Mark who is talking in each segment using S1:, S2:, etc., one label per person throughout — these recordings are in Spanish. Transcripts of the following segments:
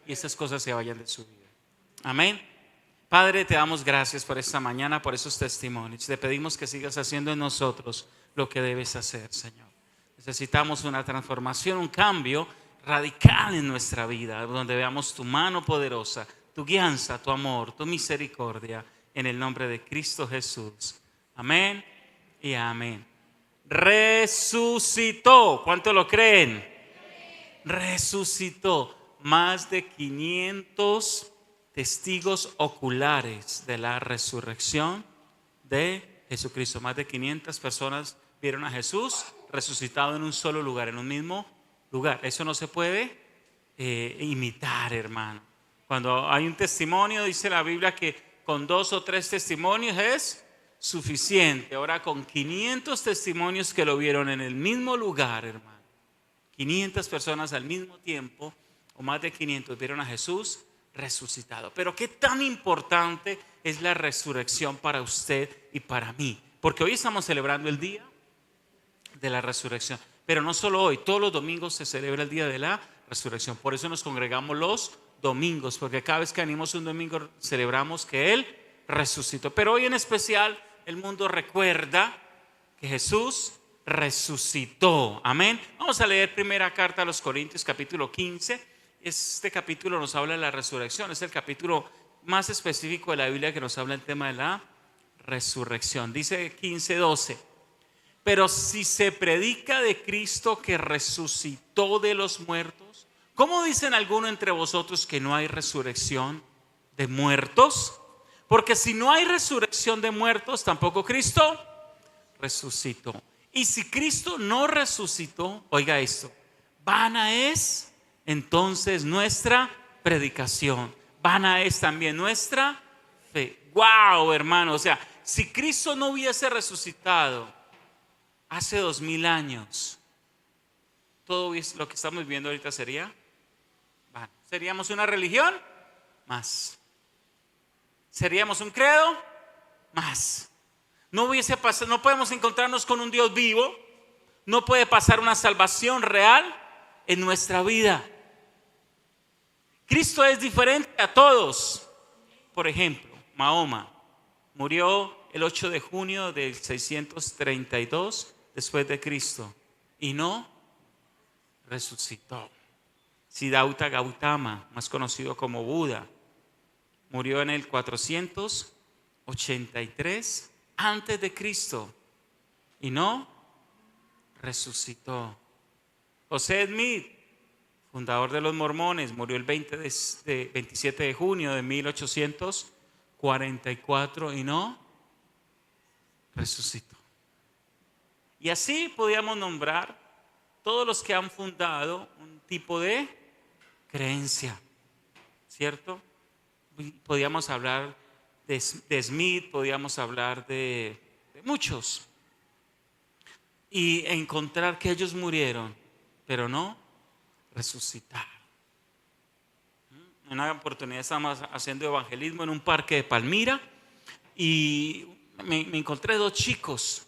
S1: y estas cosas se vayan de su vida. Amén. Padre, te damos gracias por esta mañana, por esos testimonios. Te pedimos que sigas haciendo en nosotros lo que debes hacer, Señor. Necesitamos una transformación, un cambio radical en nuestra vida, donde veamos tu mano poderosa, tu guianza, tu amor, tu misericordia, en el nombre de Cristo Jesús. Amén y amén. Resucitó. ¿Cuánto lo creen? Resucitó. Más de 500 testigos oculares de la resurrección de Jesucristo. Más de 500 personas vieron a Jesús resucitado en un solo lugar, en un mismo lugar. Eso no se puede imitar, hermano. Cuando hay un testimonio, dice la Biblia que con 2 o 3 testimonios es suficiente. Ahora con 500 testimonios que lo vieron en el mismo lugar, hermano. 500 personas al mismo tiempo, o más de 500, vieron a Jesús resucitado. Pero qué tan importante es la resurrección para usted y para mí. Porque hoy estamos celebrando el día de la resurrección. Pero no solo hoy, todos los domingos se celebra el día de la resurrección. Por eso nos congregamos los domingos, porque cada vez que venimos un domingo celebramos que Él resucitó. Pero hoy en especial el mundo recuerda que Jesús resucitó. Amén. Vamos a leer primera carta a los Corintios, capítulo 15. Este capítulo nos habla de la resurrección. Es el capítulo más específico de la Biblia que nos habla del tema de la resurrección. Dice 15:12. Pero si se predica de Cristo que resucitó de los muertos, ¿cómo dicen algunos entre vosotros que no hay resurrección de muertos? Porque si no hay resurrección de muertos, tampoco Cristo resucitó. Y si Cristo no resucitó, oiga esto, vana es entonces nuestra predicación, vana es también nuestra fe. Wow, hermano, o sea, si Cristo no hubiese resucitado hace 2000 años, todo lo que estamos viviendo ahorita sería vano. ¿Seríamos una religión? Más. ¿Seríamos un credo? Más. No hubiese pasado, no podemos encontrarnos con un Dios vivo, no puede pasar una salvación real en nuestra vida. Cristo es diferente a todos. Por ejemplo, Mahoma murió el 8 de junio del 632 después de Cristo y no resucitó. Siddhartha Gautama, más conocido como Buda, murió en el 483 antes de Cristo y no resucitó. José Smith, fundador de los mormones, murió el 27 de junio de 1844 y no resucitó. Y así podíamos nombrar todos los que han fundado un tipo de creencia, ¿cierto? Podíamos hablar de Smith, podíamos hablar de muchos y encontrar que ellos murieron, pero no resucitaron. En una oportunidad estábamos haciendo evangelismo en un parque de Palmira y me encontré 2 chicos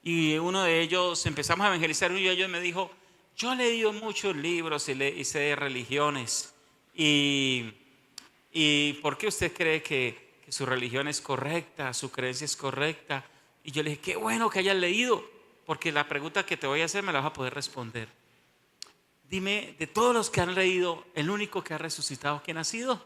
S1: y uno de ellos, empezamos a evangelizar, uno de ellos me dijo: yo he leído muchos libros y sé de religiones y ¿por qué usted cree que su religión es correcta, su creencia es correcta? Y yo le dije: qué bueno que hayas leído, porque la pregunta que te voy a hacer me la vas a poder responder. Dime, de todos los que han leído, el único que ha resucitado, ¿quién ha sido?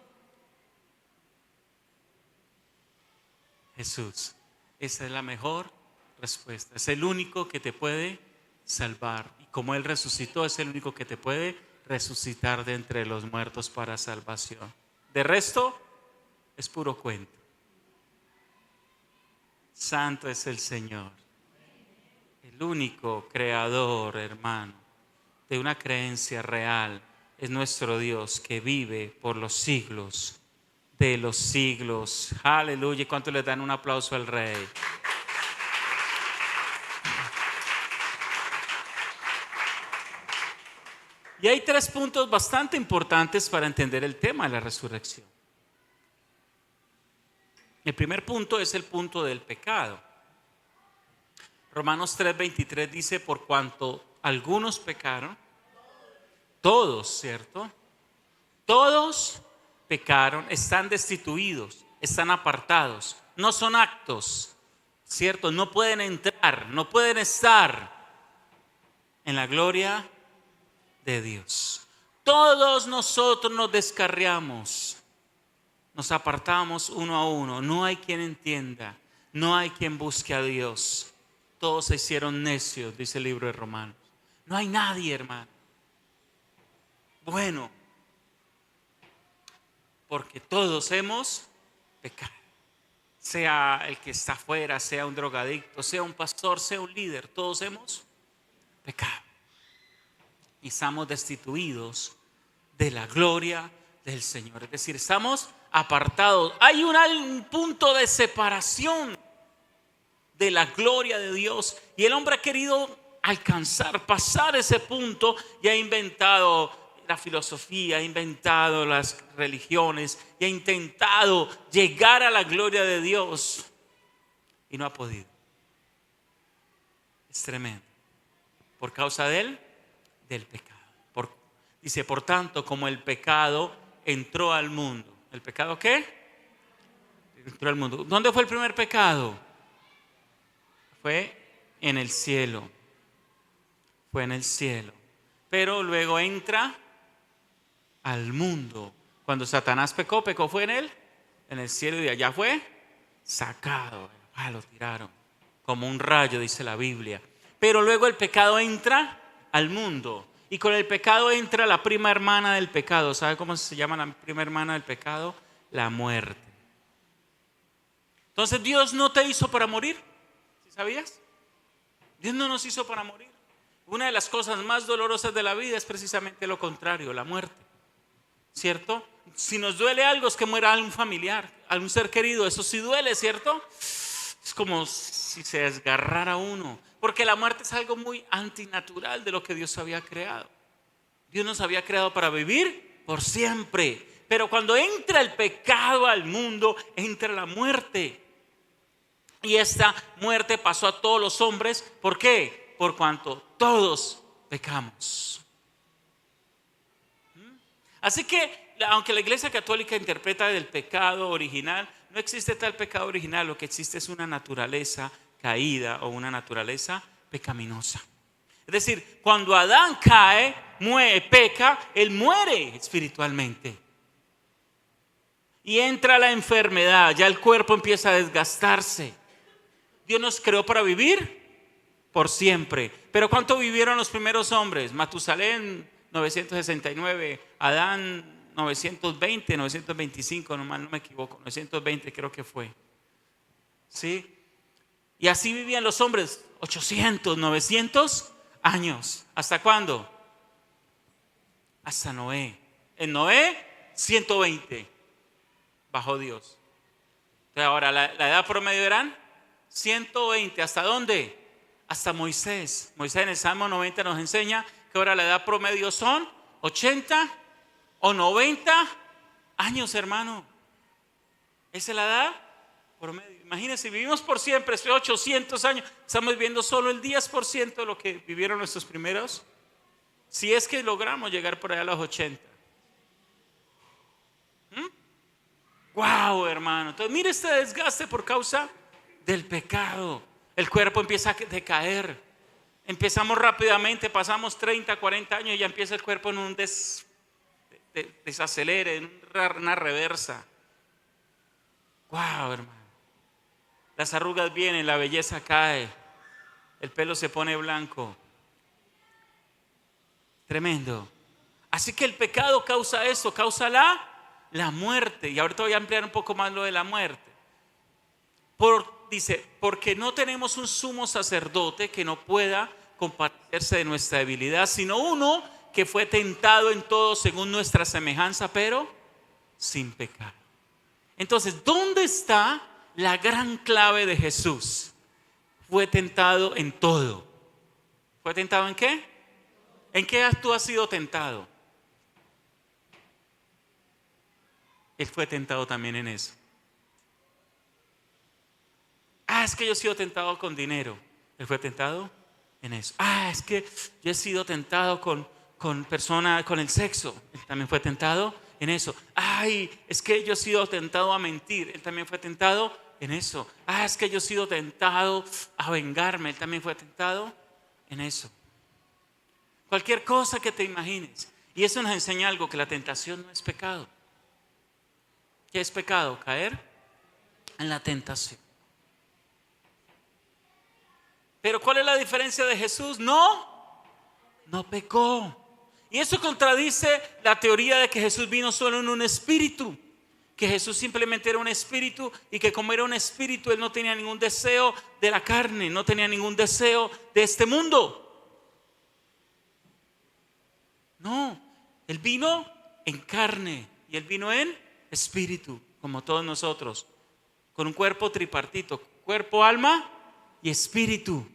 S1: Jesús. Esa es la mejor respuesta. Es el único que te puede salvar. Y como Él resucitó, es el único que te puede resucitar de entre los muertos para salvación. De resto, es puro cuento. Santo es el Señor, el único creador, hermano, de una creencia real. Es nuestro Dios que vive por los siglos de los siglos. Aleluya. ¿Cuánto le dan un aplauso al Rey? Y hay 3 puntos bastante importantes para entender el tema de la resurrección. El primer punto es el punto del pecado. Romanos 3:23 dice: por cuanto algunos pecaron, todos, ¿cierto? todos pecaron, están destituidos, están apartados. No son actos, ¿cierto? No pueden entrar, no pueden estar en la gloria de Dios. Todos nosotros nos descarriamos, nos apartamos uno a uno. No hay quien entienda, no hay quien busque a Dios. Todos se hicieron necios, dice el libro de Romanos. No hay nadie, hermano. Bueno, porque todos hemos pecado. Sea el que está afuera, sea un drogadicto, sea un pastor, sea un líder, todos hemos pecado. Y estamos destituidos de la gloria del Señor. Es decir, estamos apartados. Hay un punto de separación de la gloria de Dios. Y el hombre ha querido alcanzar, pasar ese punto y ha inventado la filosofía, ha inventado las religiones y ha intentado llegar a la gloria de Dios y no ha podido. Es tremendo. Por causa del pecado. Dice, por tanto, como el pecado entró al mundo. ¿El pecado qué? Entró al mundo. ¿Dónde fue el primer pecado? Fue en el cielo. Fue en el cielo. Pero luego entra al mundo. Cuando Satanás pecó fue en el cielo, y de allá fue sacado. Lo tiraron como un rayo, dice la Biblia. Pero luego el pecado entra al mundo. Y con el pecado entra la prima hermana del pecado. ¿Sabe cómo se llama la prima hermana del pecado? La muerte. Entonces Dios no te hizo para morir. ¿Sí sabías? Dios no nos hizo para morir. Una de las cosas más dolorosas de la vida es precisamente lo contrario, la muerte. ¿Cierto? Si nos duele algo es que muera algún familiar, algún ser querido. Eso sí duele, ¿cierto? Es como si se desgarrara uno. Porque la muerte es algo muy antinatural de lo que Dios había creado. Dios nos había creado para vivir por siempre. Pero cuando entra el pecado al mundo, entra la muerte. Y esta muerte pasó a todos los hombres. ¿Por qué? Por cuanto todos pecamos. Así que, aunque la Iglesia Católica interpreta del pecado original, no existe tal pecado original. Lo que existe es una naturaleza caída o una naturaleza pecaminosa. Es decir, cuando Adán cae, peca, él muere espiritualmente. Y entra la enfermedad, ya el cuerpo empieza a desgastarse. Dios nos creó para vivir por siempre. Pero ¿cuánto vivieron los primeros hombres? Matusalén 969, Adán 920, 925, no me equivoco, 920 creo que fue. ¿Sí? Y así vivían los hombres 800, 900 años. ¿Hasta cuándo? Hasta Noé. En Noé 120 bajo Dios. Entonces ahora la edad promedio eran 120. ¿Hasta dónde? Hasta Moisés. Moisés en el Salmo 90 nos enseña que ahora la edad promedio son 80 o 90 años, hermano. Esa es la edad promedio. Imagínense, vivimos por siempre, 800 años. Estamos viviendo solo el 10% de lo que vivieron nuestros primeros. Si es que logramos llegar por allá a los 80. Wow, hermano. Entonces, mire este desgaste por causa del pecado. El cuerpo empieza a decaer. Empezamos rápidamente, pasamos 30, 40 años y ya empieza el cuerpo en un desacelere, en una reversa. Wow, hermano. Las arrugas vienen, la belleza cae, el pelo se pone blanco. Tremendo. Así que el pecado causa eso, causa la muerte. Y ahorita voy a ampliar un poco más lo de la muerte. Dice, porque no tenemos un sumo sacerdote que no pueda compadecerse de nuestra debilidad, sino uno que fue tentado en todo según nuestra semejanza, pero sin pecado. Entonces, ¿dónde está la gran clave de Jesús? Fue tentado en todo. ¿Fue tentado en qué? ¿En qué tú has sido tentado? Él fue tentado también en eso. Es que yo he sido tentado con dinero. Él fue tentado en eso. Es que yo he sido tentado con personas, con el sexo. Él también fue tentado en eso. Ay, es que yo he sido tentado a mentir. Él también fue tentado en eso. Ah, es que yo he sido tentado a vengarme. Él también fue tentado en eso. Cualquier cosa que te imagines. Y eso nos enseña algo, que la tentación no es pecado. ¿Qué es pecado? Caer en la tentación. Pero ¿cuál es la diferencia de Jesús? No pecó. Y eso contradice la teoría de que Jesús vino solo en un espíritu. Que Jesús simplemente era un espíritu y que como era un espíritu, Él no tenía ningún deseo de la carne, no tenía ningún deseo de este mundo. No, Él vino en carne y Él vino en espíritu, como todos nosotros, con un cuerpo tripartito, cuerpo, alma y espíritu.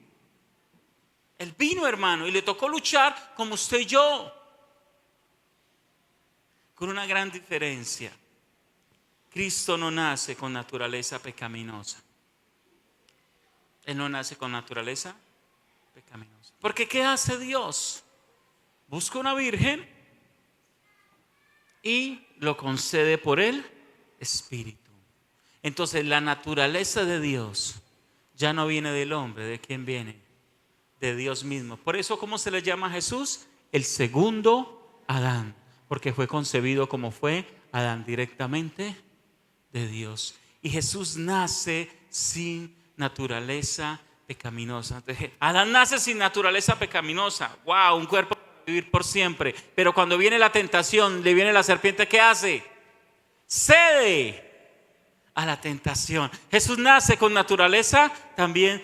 S1: Él vino, hermano, y le tocó luchar como usted y yo, con una gran diferencia. Cristo no nace con naturaleza pecaminosa. Él no nace con naturaleza pecaminosa. Porque ¿qué hace Dios? Busca una virgen y lo concede por el Espíritu. Entonces la naturaleza de Dios ya no viene del hombre. ¿De quién viene? De Dios mismo. Por eso, ¿cómo se le llama a Jesús? El segundo Adán. Porque fue concebido como fue Adán, directamente de Dios. Y Jesús nace sin naturaleza pecaminosa. Entonces, Adán nace sin naturaleza pecaminosa. Wow, un cuerpo para vivir por siempre. Pero cuando viene la tentación, le viene la serpiente, ¿qué hace? Cede a la tentación. Jesús nace con naturaleza, también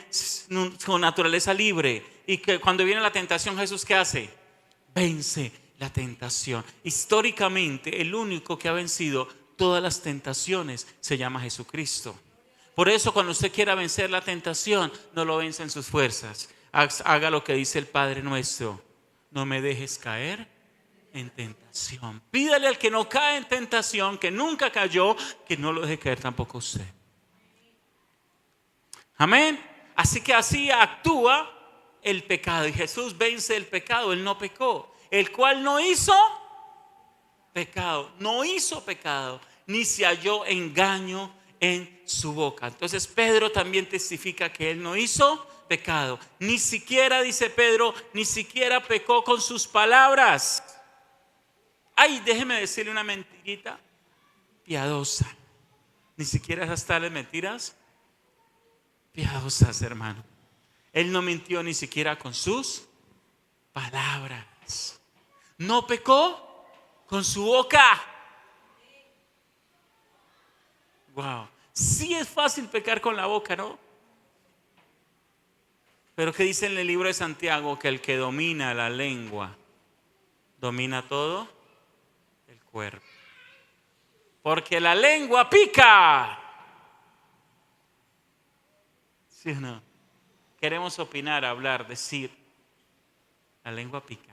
S1: con naturaleza libre. Y que cuando viene la tentación, Jesús, ¿qué hace? Vence la tentación. Históricamente, el único que ha vencido todas las tentaciones se llama Jesucristo. Por eso, cuando usted quiera vencer la tentación, no lo vence en sus fuerzas. Haga lo que dice el Padre nuestro: no me dejes caer en tentación. Pídale al que no cae en tentación, que nunca cayó, que no lo deje caer tampoco usted. Amén. Así que así actúa el pecado. Y Jesús vence el pecado. Él no pecó. El cual no hizo pecado. No hizo pecado. Ni se halló engaño en su boca. Entonces Pedro también testifica que él no hizo pecado. Ni siquiera, dice Pedro, ni siquiera pecó con sus palabras. Ay, déjeme decirle una mentirita piadosa. Ni siquiera esas tales mentiras piadosas, hermano. Él no mintió ni siquiera con sus palabras. No pecó con su boca. Wow. Sí es fácil pecar con la boca, ¿no? Pero ¿qué dice en el libro de Santiago? Que el que domina la lengua domina todo el cuerpo. Porque la lengua pica. ¿Sí o no? Queremos opinar, hablar, decir. La lengua pica.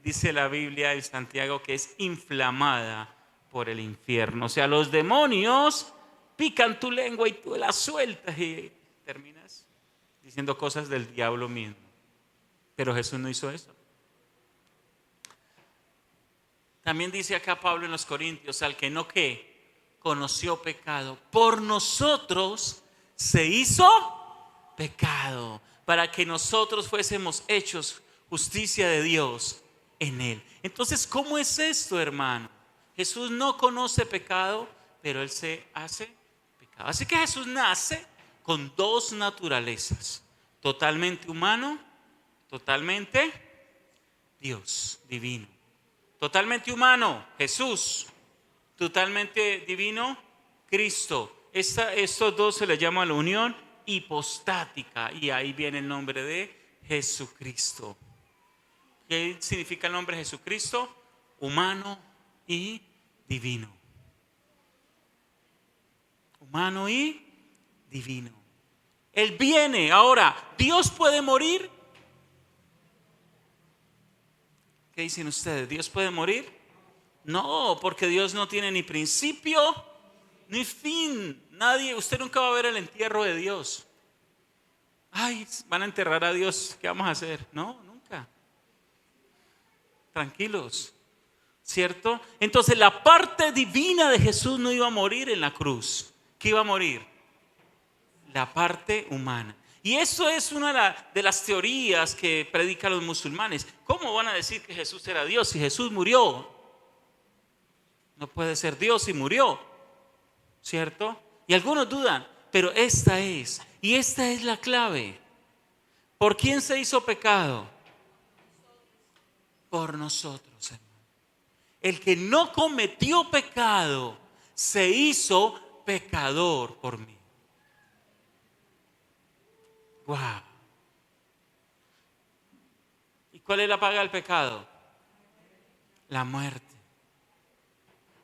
S1: Dice la Biblia de Santiago que es inflamada por el infierno. O sea, los demonios pican tu lengua y tú la sueltas y terminas diciendo cosas del diablo mismo. Pero Jesús no hizo eso. También dice acá Pablo en los Corintios: al que no que conoció pecado, por nosotros se hizo pecado, para que nosotros fuésemos hechos justicia de Dios en él. Entonces, ¿cómo es esto, hermano? Jesús no conoce pecado, pero él se hace pecado. Así que Jesús nace con dos naturalezas: totalmente humano, totalmente Dios, divino. Totalmente humano, Jesús. Totalmente divino, Cristo. Estos dos se les llama la unión hipostática, y ahí viene el nombre de Jesucristo. ¿Qué significa el nombre Jesucristo? Humano y divino. Humano y divino. Él viene. Ahora, ¿Dios puede morir? ¿Qué dicen ustedes? ¿Dios puede morir? No, porque Dios no tiene ni principio ni fin. Nadie, usted nunca va a ver el entierro de Dios. Ay, van a enterrar a Dios, ¿qué vamos a hacer? No, nunca. Tranquilos. ¿cierto? Entonces la parte divina de Jesús no iba a morir en la cruz. ¿Qué iba a morir? La parte humana. Y eso es una de las teorías que predican los musulmanes. ¿Cómo van a decir que Jesús era Dios si Jesús murió? No puede ser Dios si murió, ¿cierto? Y algunos dudan, pero esta es la clave. ¿Por quién se hizo pecado? Por nosotros, hermano. El que no cometió pecado se hizo pecador por mí. Wow. ¿Y cuál es la paga del pecado? La muerte.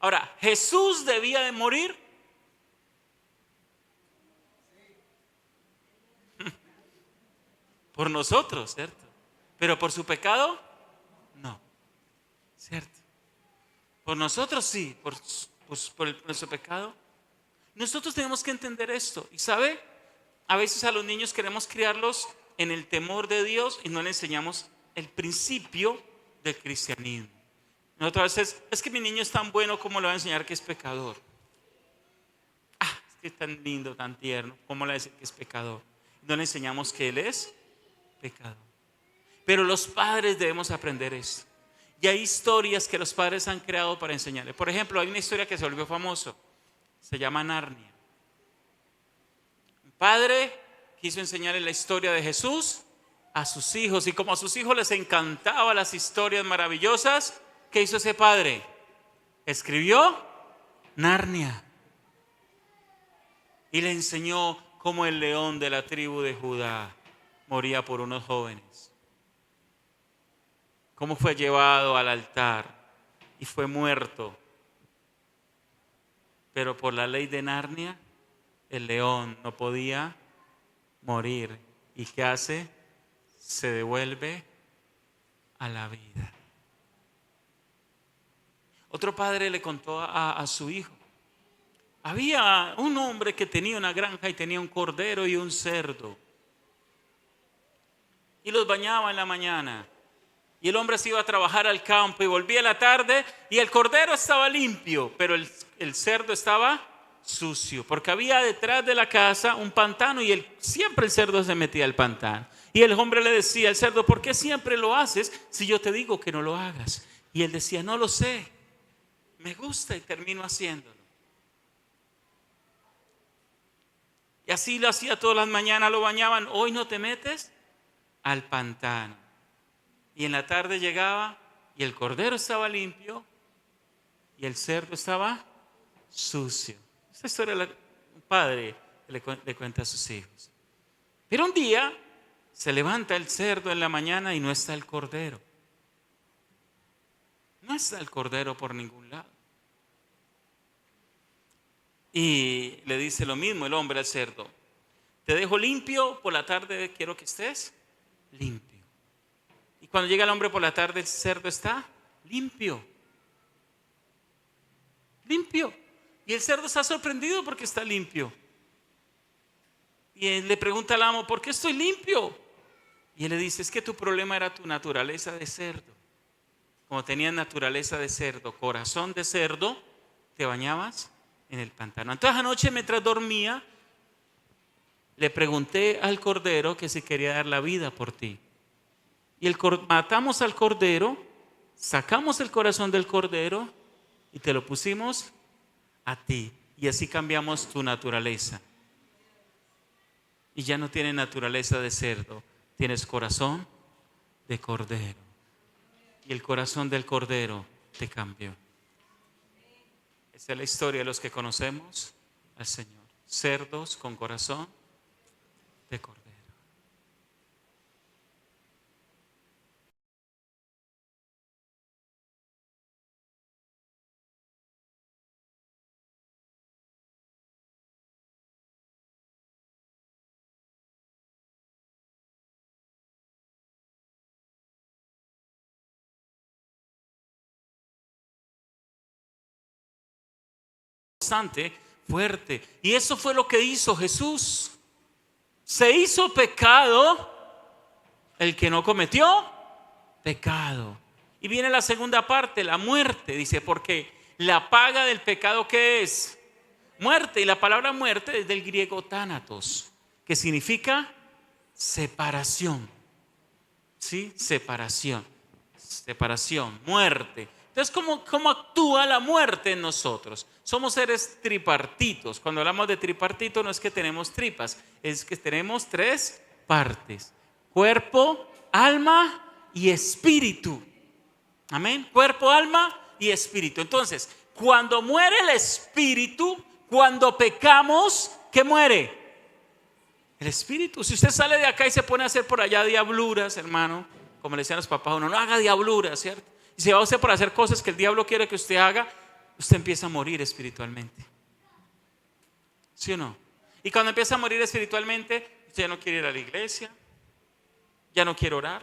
S1: Ahora, ¿Jesús debía de morir? Por nosotros, ¿cierto? Pero por su pecado, no, ¿cierto? Por nosotros sí, por nuestro pecado. Nosotros tenemos que entender esto. Y ¿sabe? A veces a los niños queremos criarlos en el temor de Dios y no les enseñamos el principio del cristianismo. Nosotros a veces, es que mi niño es tan bueno, ¿cómo le va a enseñar que es pecador? Es que es tan lindo, tan tierno, ¿cómo le va a decir que es pecador? No le enseñamos que él es pecador. Pero los padres debemos aprender esto. Y hay historias que los padres han creado para enseñarle. Por ejemplo, hay una historia que se volvió famoso. Se llama Narnia. Un padre quiso enseñarle la historia de Jesús a sus hijos. Y como a sus hijos les encantaban las historias maravillosas, ¿qué hizo ese padre? Escribió Narnia. Y le enseñó cómo el león de la tribu de Judá moría por unos jóvenes. Cómo fue llevado al altar y fue muerto. Pero por la ley de Narnia, el león no podía morir. ¿Y qué hace? Se devuelve a la vida. Otro padre le contó a su hijo. Había un hombre que tenía una granja y tenía un cordero y un cerdo. Y los bañaba en la mañana. Y el hombre se iba a trabajar al campo y volvía a la tarde y el cordero estaba limpio, pero el cerdo estaba sucio, porque había detrás de la casa un pantano y siempre el cerdo se metía al pantano. Y el hombre le decía al cerdo, ¿por qué siempre lo haces si yo te digo que no lo hagas? Y él decía, no lo sé, me gusta y termino haciéndolo. Y así lo hacía todas las mañanas, lo bañaban, hoy no te metes al pantano. Y en la tarde llegaba y el cordero estaba limpio y el cerdo estaba sucio. Esta historia un padre le cuenta a sus hijos. Pero un día se levanta el cerdo en la mañana y no está el cordero. No está el cordero por ningún lado. Y le dice lo mismo el hombre al cerdo. Te dejo limpio, por la tarde quiero que estés limpio. Y cuando llega el hombre por la tarde, el cerdo está limpio. Limpio. Y el cerdo está sorprendido porque está limpio. Y él le pregunta al amo, ¿por qué estoy limpio? Y él le dice, es que tu problema era tu naturaleza de cerdo. Como tenías naturaleza de cerdo, corazón de cerdo, te bañabas en el pantano. Entonces anoche mientras dormía, le pregunté al cordero que si quería dar la vida por ti. Y matamos al cordero, sacamos el corazón del cordero y te lo pusimos a ti. Y así cambiamos tu naturaleza. Y ya no tienes naturaleza de cerdo, tienes corazón de cordero. Y el corazón del cordero te cambió. Esa es la historia de los que conocemos al Señor. Cerdos con corazón de cordero. Bastante fuerte. Y eso fue lo que hizo Jesús. Se hizo pecado el que no cometió pecado. Y viene la segunda parte, la muerte. Dice, porque la paga del pecado, ¿qué es? Muerte. Y la palabra muerte es del griego thanatos, que significa separación. ¿Sí? Separación. Separación, muerte. Entonces, ¿cómo actúa la muerte en nosotros? Somos seres tripartitos. Cuando hablamos de tripartito no es que tenemos tripas, es que tenemos tres partes: cuerpo, alma y espíritu. Amén. Cuerpo, alma y espíritu. Entonces, cuando muere el espíritu, cuando pecamos, ¿qué muere? El espíritu. Si usted sale de acá y se pone a hacer por allá diabluras, hermano, como le decían los papás, uno no haga diabluras, ¿cierto? Y si va usted por hacer cosas que el diablo quiere que usted haga, usted empieza a morir espiritualmente. ¿Sí o no? Y cuando empieza a morir espiritualmente, usted ya no quiere ir a la iglesia, ya no quiere orar.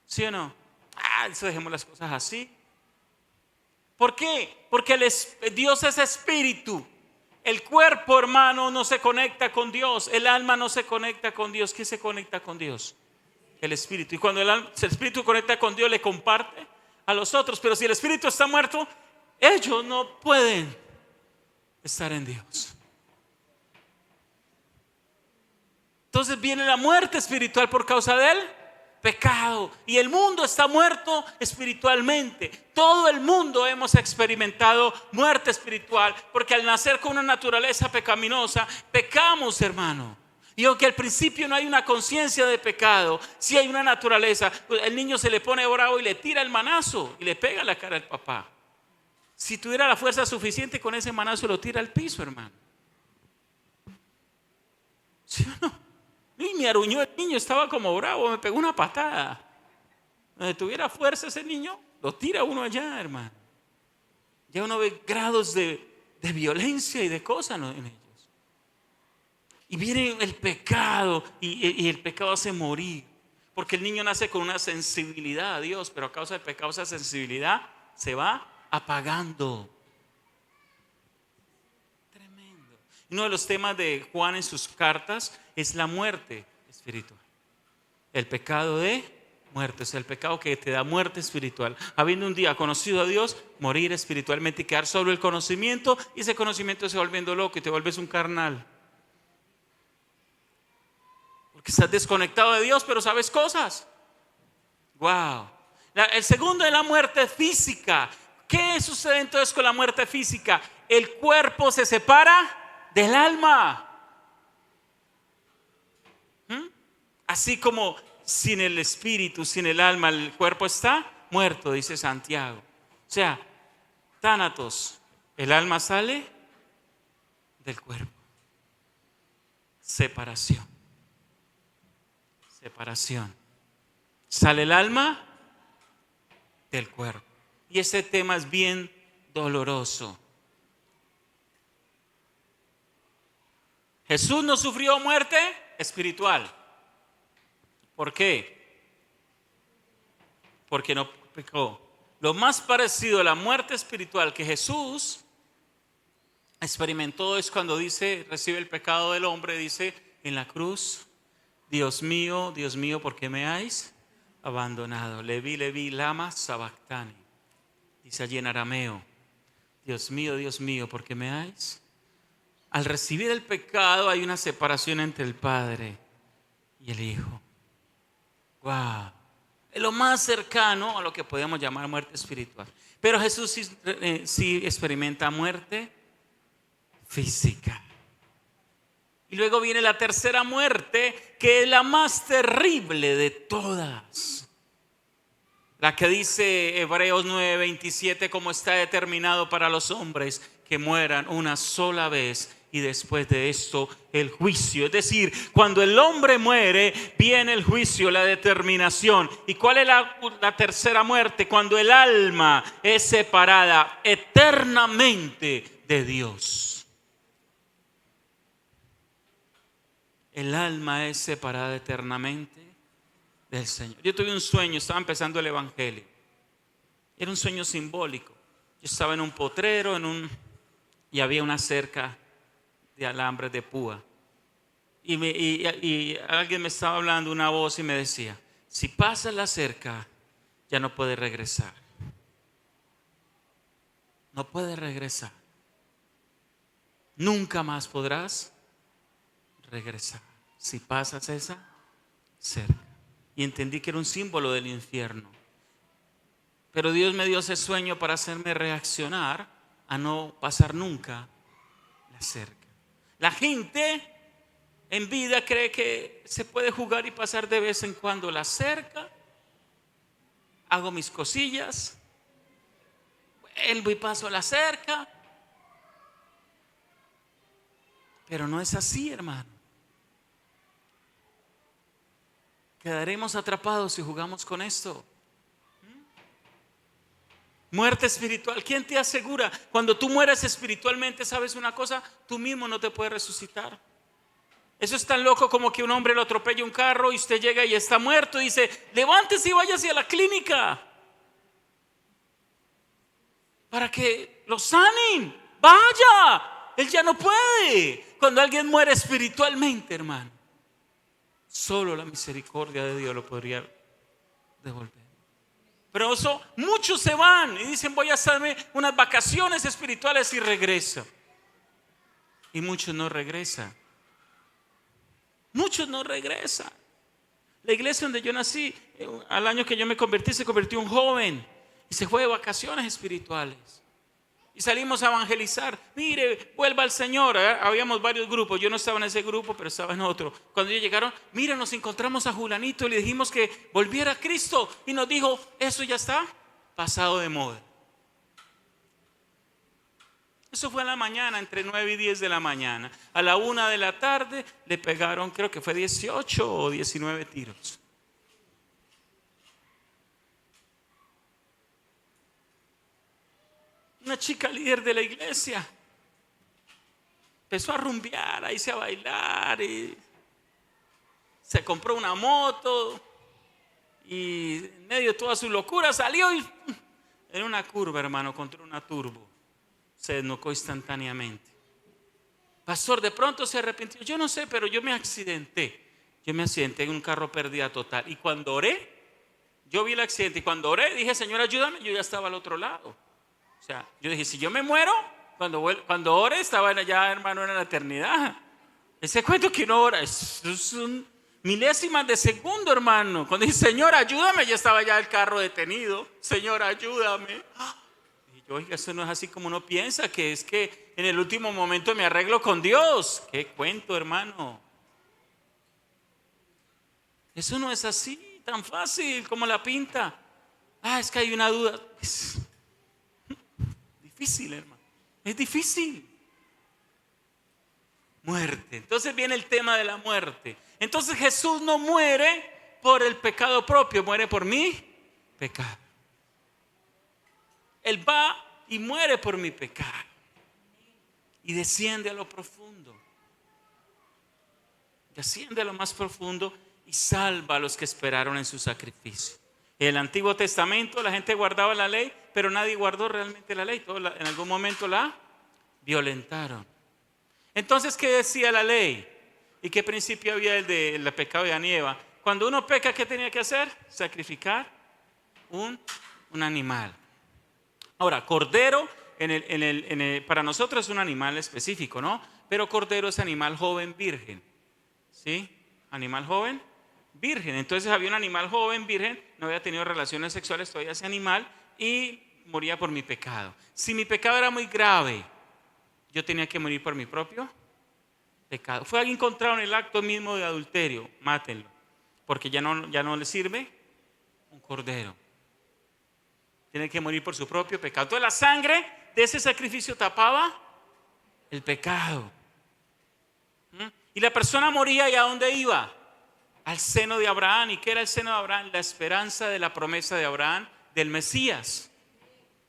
S1: ¿Sí o no? Eso dejemos las cosas así. ¿Por qué? Porque Dios es espíritu. El cuerpo, hermano, no se conecta con Dios. El alma no se conecta con Dios. ¿Qué se conecta con Dios? El espíritu. Y cuando el espíritu conecta con Dios, le comparte a los otros. Pero si el espíritu está muerto, ellos no pueden estar en Dios. Entonces viene la muerte espiritual por causa del pecado. Y el mundo está muerto espiritualmente. Todo el mundo hemos experimentado muerte espiritual, porque al nacer con una naturaleza pecaminosa, pecamos, hermano. Y aunque al principio no hay una conciencia de pecado, sí hay una naturaleza. El niño se le pone bravo y le tira el manazo y le pega la cara al papá. Si tuviera la fuerza suficiente, con ese manazo lo tira al piso, hermano. ¿Sí o no? Y me aruñó el niño, estaba como bravo, me pegó una patada. Donde tuviera fuerza ese niño, lo tira uno allá, hermano. Ya uno ve grados de violencia y de cosas en ellos. Y viene el pecado, y el pecado hace morir. Porque el niño nace con una sensibilidad a Dios, pero a causa del pecado esa sensibilidad se va apagando. Tremendo. Uno de los temas de Juan en sus cartas es la muerte espiritual. El pecado de muerte, es el pecado que te da muerte espiritual. Habiendo un día conocido a Dios, morir espiritualmente y quedar solo el conocimiento, y ese conocimiento se va volviendo loco y te vuelves un carnal. Porque estás desconectado de Dios, pero sabes cosas. Wow. El segundo es la muerte física. ¿Qué sucede entonces con la muerte física? El cuerpo se separa del alma. Así como sin el espíritu, sin el alma, el cuerpo está muerto, dice Santiago. O sea, thanatos, el alma sale del cuerpo. Separación. Separación. Sale el alma del cuerpo. Y ese tema es bien doloroso. Jesús no sufrió muerte espiritual. ¿Por qué? Porque no pecó. Lo más parecido a la muerte espiritual que Jesús experimentó es cuando recibe el pecado del hombre, dice en la cruz: Dios mío, ¿por qué me habéis abandonado? Leví, Leví, lama sabactani. Dice allí en arameo: Dios mío, ¿por qué me habéis? Al recibir el pecado hay una separación entre el Padre y el Hijo. Wow. Es lo más cercano a lo que podemos llamar muerte espiritual. Pero Jesús sí experimenta muerte física. Y luego viene la tercera muerte, que es la más terrible de todas. La que dice Hebreos 9:27, como está determinado para los hombres que mueran una sola vez, y después de esto el juicio. Es decir, cuando el hombre muere, viene el juicio, la determinación. ¿Y cuál es la tercera muerte? Cuando el alma es separada eternamente de Dios. El alma es separada eternamente del Señor. Yo tuve un sueño, estaba empezando el evangelio. Era un sueño simbólico. Yo estaba en un potrero, y había una cerca de alambre de púa. Y alguien me estaba hablando, una voz, y me decía: si pasas la cerca ya no puede regresar. No puede regresar. Nunca más podrás regresar si pasas esa cerca. Y entendí que era un símbolo del infierno. Pero Dios me dio ese sueño para hacerme reaccionar a no pasar nunca la cerca. La gente en vida cree que se puede jugar y pasar de vez en cuando la cerca. Hago mis cosillas, vuelvo y paso la cerca. Pero no es así, hermano. Quedaremos atrapados si jugamos con esto. Muerte espiritual. ¿Quién te asegura? Cuando tú mueres espiritualmente, ¿sabes una cosa? Tú mismo no te puedes resucitar. Eso es tan loco como que un hombre lo atropella un carro y usted llega y está muerto y dice, levántese y vaya hacia la clínica para que lo sanen. Vaya, él ya no puede. Cuando alguien muere espiritualmente, hermano, solo la misericordia de Dios lo podría devolver. Pero eso, muchos se van y dicen, voy a hacerme unas vacaciones espirituales y regreso. Y muchos no regresan. Muchos no regresan. La iglesia donde yo nací, al año que yo me convertí, se convirtió un joven y se fue de vacaciones espirituales. Y salimos a evangelizar. Mire, vuelva al Señor. Habíamos varios grupos. Yo no estaba en ese grupo, pero estaba en otro. Cuando ellos llegaron, mire, nos encontramos a Julanito y le dijimos que volviera a Cristo. Y nos dijo, eso ya está pasado de moda. Eso fue en la mañana, entre 9 y 10 de la mañana. A la 1 de la tarde le pegaron, creo que fue 18 o 19 tiros. Una chica líder de la iglesia empezó a rumbear, a irse a bailar y se compró una moto y en medio de toda su locura salió y en una curva, hermano, contra una turbo se desnucó instantáneamente. Pastor, de pronto se arrepintió. Yo no sé, pero yo me accidenté en un carro pérdida total. Y cuando oré, yo vi el accidente y cuando oré dije, Señor, ayúdame. Yo ya estaba al otro lado. O sea, yo dije, si yo me muero, cuando ore estaba allá, hermano, en la eternidad. Ese cuento que uno ora es un milésimas de segundo, hermano. Cuando dije, Señor, ayúdame, ya estaba ya el carro detenido. Señor, ayúdame. Y yo, oiga, eso no es así como uno piensa, que es que en el último momento me arreglo con Dios. ¿Qué cuento, hermano? Eso no es así, tan fácil como la pinta. Es que hay una duda. Es difícil, hermano. Es difícil. Muerte. Entonces viene el tema de la muerte. Entonces Jesús no muere por el pecado propio, muere por mi pecado. Él va y muere por mi pecado. Y desciende a lo profundo. Desciende a lo más profundo y salva a los que esperaron en su sacrificio. En el Antiguo Testamento la gente guardaba la ley, pero nadie guardó realmente la ley. Todos en algún momento la violentaron. Entonces, ¿qué decía la ley? ¿Y qué principio había el pecado de Adán y Eva? Cuando uno peca, ¿qué tenía que hacer? Sacrificar un animal. Ahora, cordero para nosotros es un animal específico, ¿no? Pero cordero es animal joven virgen. ¿Sí? Animal joven virgen. Entonces había un animal joven virgen, no había tenido relaciones sexuales todavía ese animal y moría por mi pecado. Si mi pecado era muy grave, yo tenía que morir por mi propio pecado. Fue alguien encontrado en el acto mismo de adulterio, mátenlo, porque ya no le sirve un cordero. Tiene que morir por su propio pecado. Entonces la sangre de ese sacrificio tapaba el pecado. Y la persona moría, ¿y a dónde iba? Al seno de Abraham. ¿Y qué era el seno de Abraham? La esperanza de la promesa de Abraham del Mesías.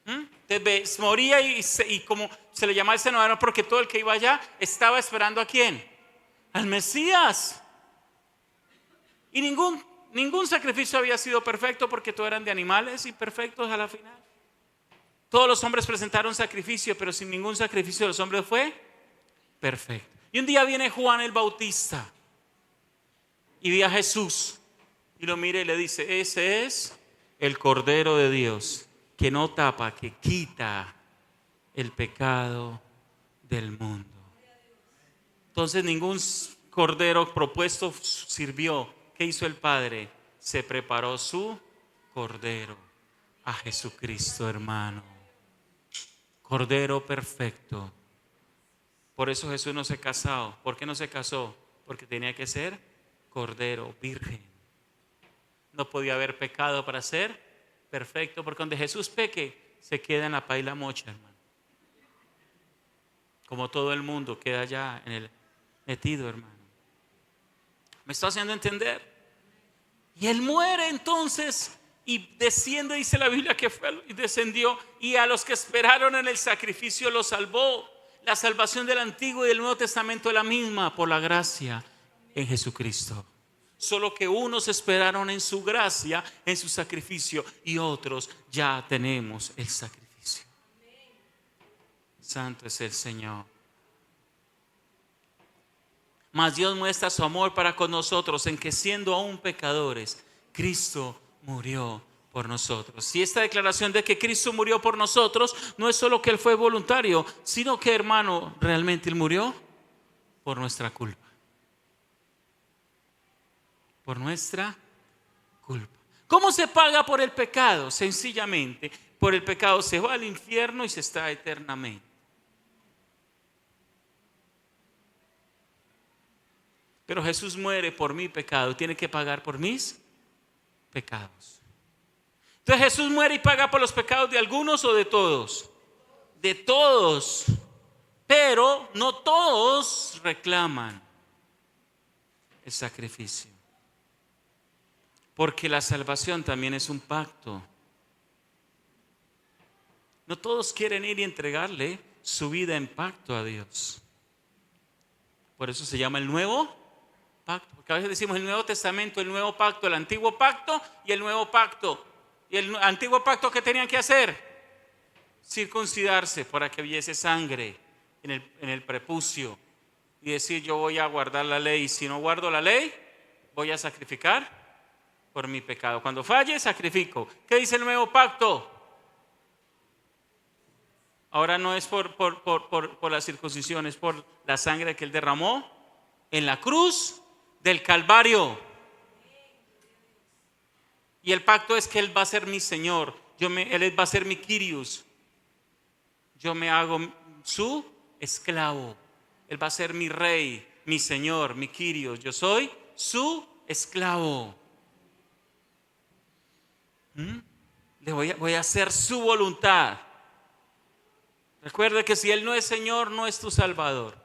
S1: Entonces moría y como se le llama el seno de Abraham, porque todo el que iba allá estaba esperando ¿a quién? Al Mesías. Y ningún sacrificio había sido perfecto, porque todos eran de animales imperfectos a la final. Todos los hombres presentaron sacrificio, pero sin ningún sacrificio de los hombres fue perfecto. Y un día viene Juan el Bautista y ve a Jesús y lo mira y le dice, ese es el Cordero de Dios, que no tapa, que quita el pecado del mundo. Entonces ningún cordero propuesto sirvió. ¿Qué hizo el Padre? Se preparó su cordero, a Jesucristo, hermano. Cordero perfecto. Por eso Jesús no se casó. ¿Por qué no se casó? Porque tenía que ser cordero, virgen. No podía haber pecado para ser perfecto, porque donde Jesús peque, se queda en la paila mocha, hermano. Como todo el mundo queda ya en el metido, hermano. ¿Me está haciendo entender? Y él muere entonces y desciende, dice la Biblia que fue y descendió, y a los que esperaron en el sacrificio los salvó. La salvación del Antiguo y del Nuevo Testamento es la misma por la gracia en Jesucristo. Solo que unos esperaron en su gracia, en su sacrificio, y otros ya tenemos el sacrificio. Santo es el Señor. Mas Dios muestra su amor para con nosotros en que siendo aún pecadores, Cristo murió por nosotros. Y esta declaración de que Cristo murió por nosotros no es solo que Él fue voluntario, sino que, hermano, realmente Él murió por nuestra culpa. Por nuestra culpa. ¿Cómo se paga por el pecado? Sencillamente, por el pecado se va al infierno y se está eternamente. Pero Jesús muere por mi pecado, tiene que pagar por mis pecados. Entonces Jesús muere y paga por los pecados de algunos o de todos. De todos. Pero no todos reclaman el sacrificio. Porque la salvación también es un pacto. No todos quieren ir y entregarle su vida en pacto a Dios. Por eso se llama el nuevo pacto. Porque a veces decimos el Nuevo Testamento, el nuevo pacto, el antiguo pacto y el nuevo pacto. ¿Y el antiguo pacto qué tenían que hacer? Circuncidarse para que hubiese sangre en el prepucio. Y decir, yo voy a guardar la ley. Y si no guardo la ley, voy a sacrificar por mi pecado. Cuando falle, sacrifico. ¿Qué dice el nuevo pacto? Ahora no es por la circuncisión, es por la sangre que Él derramó en la cruz del Calvario. Y el pacto es que Él va a ser mi Señor. Él va a ser mi Kyrios. Yo me hago su esclavo. Él va a ser mi rey, mi Señor, mi Kyrios. Yo soy su esclavo. Voy a hacer su voluntad. Recuerde que si Él no es Señor, no es tu Salvador.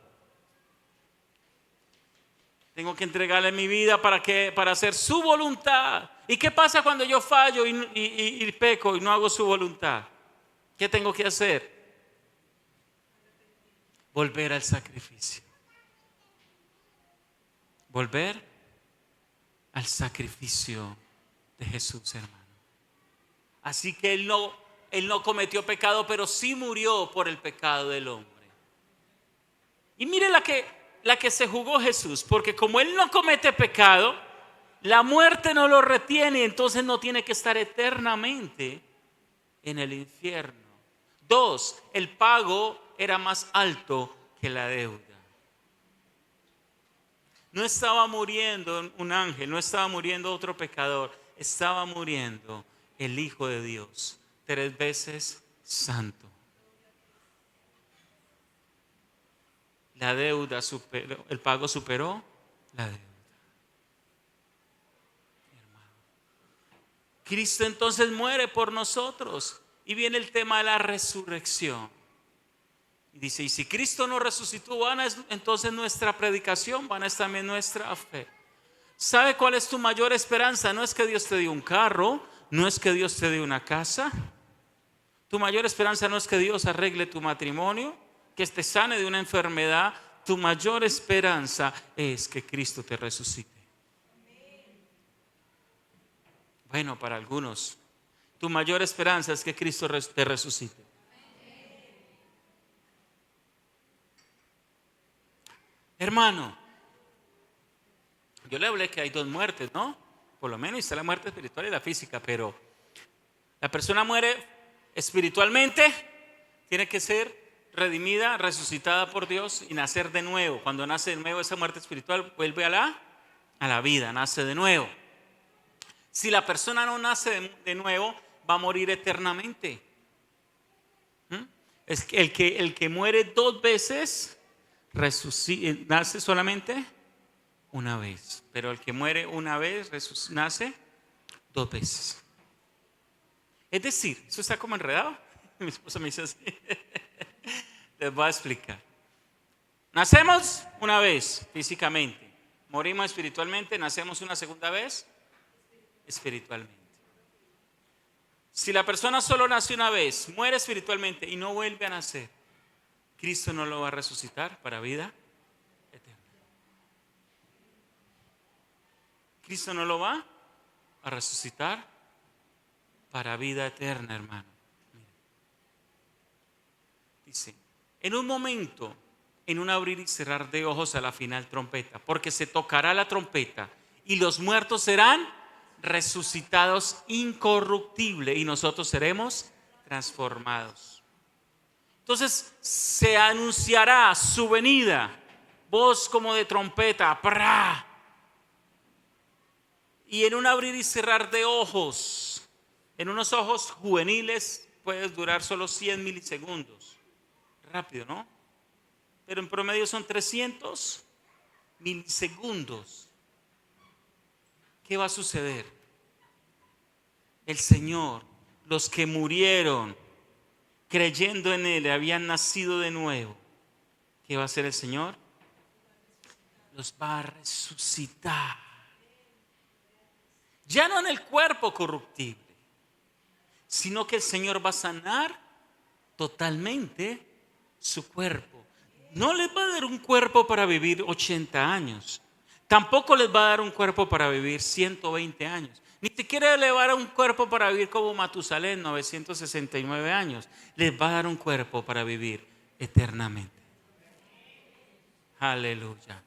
S1: Tengo que entregarle mi vida para hacer su voluntad. ¿Y qué pasa cuando yo fallo y peco y no hago su voluntad? ¿Qué tengo que hacer? Volver al sacrificio. Volver al sacrificio de Jesús, hermano. Así que Él no cometió pecado, pero sí murió por el pecado del hombre. Y mire la que se jugó Jesús, porque como Él no comete pecado, la muerte no lo retiene, entonces no tiene que estar eternamente en el infierno. 2, el pago era más alto que la deuda. No estaba muriendo un ángel, no estaba muriendo otro pecador, estaba muriendo el Hijo de Dios, 3 veces santo. La deuda superó, el pago superó la deuda. Cristo entonces muere por nosotros y viene el tema de la resurrección. Y dice, y si Cristo no resucitó, vana es entonces nuestra predicación, vana es también nuestra fe. ¿Sabe cuál es tu mayor esperanza? No es que Dios te dio un carro, no es que Dios te dio una casa. Tu mayor esperanza no es que Dios arregle tu matrimonio, que te sane de una enfermedad. Tu mayor esperanza es que Cristo te resucite. Bueno, para algunos, tu mayor esperanza es que Cristo te resucite. Hermano, yo le hablé que hay 2 muertes, ¿no? Por lo menos está la muerte espiritual y la física, pero La persona muere espiritualmente, tiene que ser redimida, resucitada por Dios y nacer de nuevo. Cuando nace de nuevo, esa muerte espiritual vuelve a la vida, nace de nuevo. Si la persona no nace de nuevo, va a morir eternamente. Es que el que muere dos veces nace solamente una vez, pero el que muere una vez nace dos veces. Es decir, eso está como enredado. Mi esposa me dice así. Les voy a explicar. Nacemos una vez físicamente, morimos espiritualmente, nacemos una segunda vez espiritualmente. Si la persona solo nace una vez, muere espiritualmente y no vuelve a nacer, Cristo no lo va a resucitar para vida eterna. Cristo no lo va a resucitar para vida eterna, hermano. Mira. Dice, en un momento, en un abrir y cerrar de ojos a la final trompeta, porque se tocará la trompeta y los muertos serán resucitados incorruptible y nosotros seremos transformados. Entonces se anunciará su venida, voz como de trompeta, ¡prá! Y en un abrir y cerrar de ojos, en unos ojos juveniles puede durar solo 100 milisegundos. Rápido, ¿no? Pero en promedio son 300 milisegundos. ¿Qué va a suceder? El Señor, los que murieron creyendo en Él, habían nacido de nuevo. ¿Qué va a hacer el Señor? Los va a resucitar. Ya no en el cuerpo corruptible, sino que el Señor va a sanar totalmente su cuerpo. No les va a dar un cuerpo para vivir 80 años. Tampoco les va a dar un cuerpo para vivir 120 años. Ni siquiera le va a dar un cuerpo para vivir como Matusalén, 969 años. Les va a dar un cuerpo para vivir eternamente. Aleluya.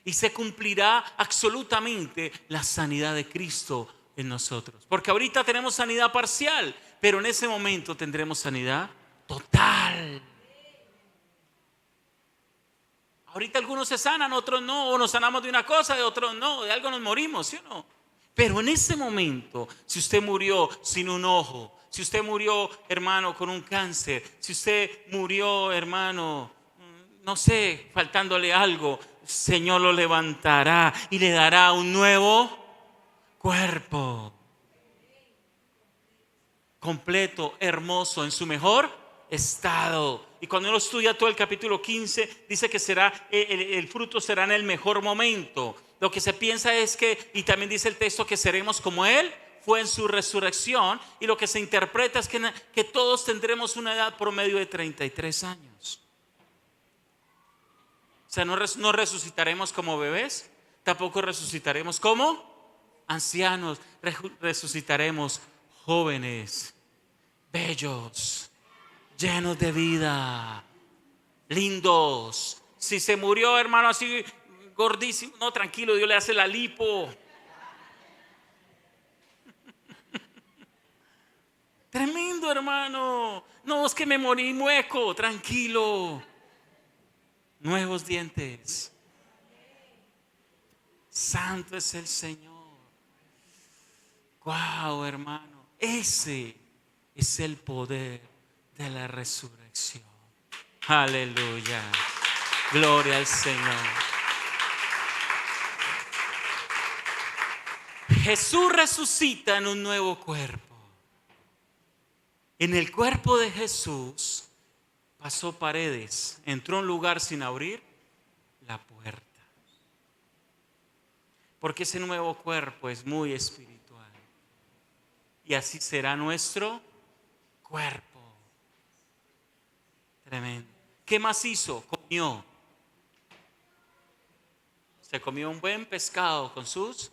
S1: Y se cumplirá absolutamente la sanidad de Cristo en nosotros. Porque ahorita tenemos sanidad parcial, pero en ese momento tendremos sanidad total. Ahorita algunos se sanan, otros no, o nos sanamos de una cosa, de otros no, de algo nos morimos, ¿sí o no? Pero en ese momento, si usted murió sin un ojo, si usted murió, hermano, con un cáncer, si usted murió, hermano, no sé, faltándole algo, el Señor lo levantará y le dará un nuevo cuerpo. Completo, hermoso, en su mejor estado. Y cuando uno estudia todo el capítulo 15, dice que será el fruto será en el mejor momento. Lo que se piensa es que, y también dice el texto, que seremos como Él fue en su resurrección. Y lo que se interpreta es que todos tendremos una edad promedio de 33 años. O sea, no resucitaremos como bebés, tampoco resucitaremos como ancianos, resucitaremos jóvenes, bellos, llenos de vida, lindos. Si se murió, hermano, así gordísimo, no, tranquilo, Dios le hace la lipo. Tremendo, hermano. No, es que me morí mueco, tranquilo. Nuevos dientes. Santo es el Señor. Wow, hermano. Ese es el poder de la resurrección. Aleluya. Gloria al Señor. Jesús resucita en un nuevo cuerpo. En el cuerpo de Jesús pasó paredes, entró a un lugar sin abrir la puerta. Porque ese nuevo cuerpo es muy espiritual. Y así será nuestro cuerpo. Tremendo. ¿Qué más hizo? Comió. Se comió un buen pescado con sus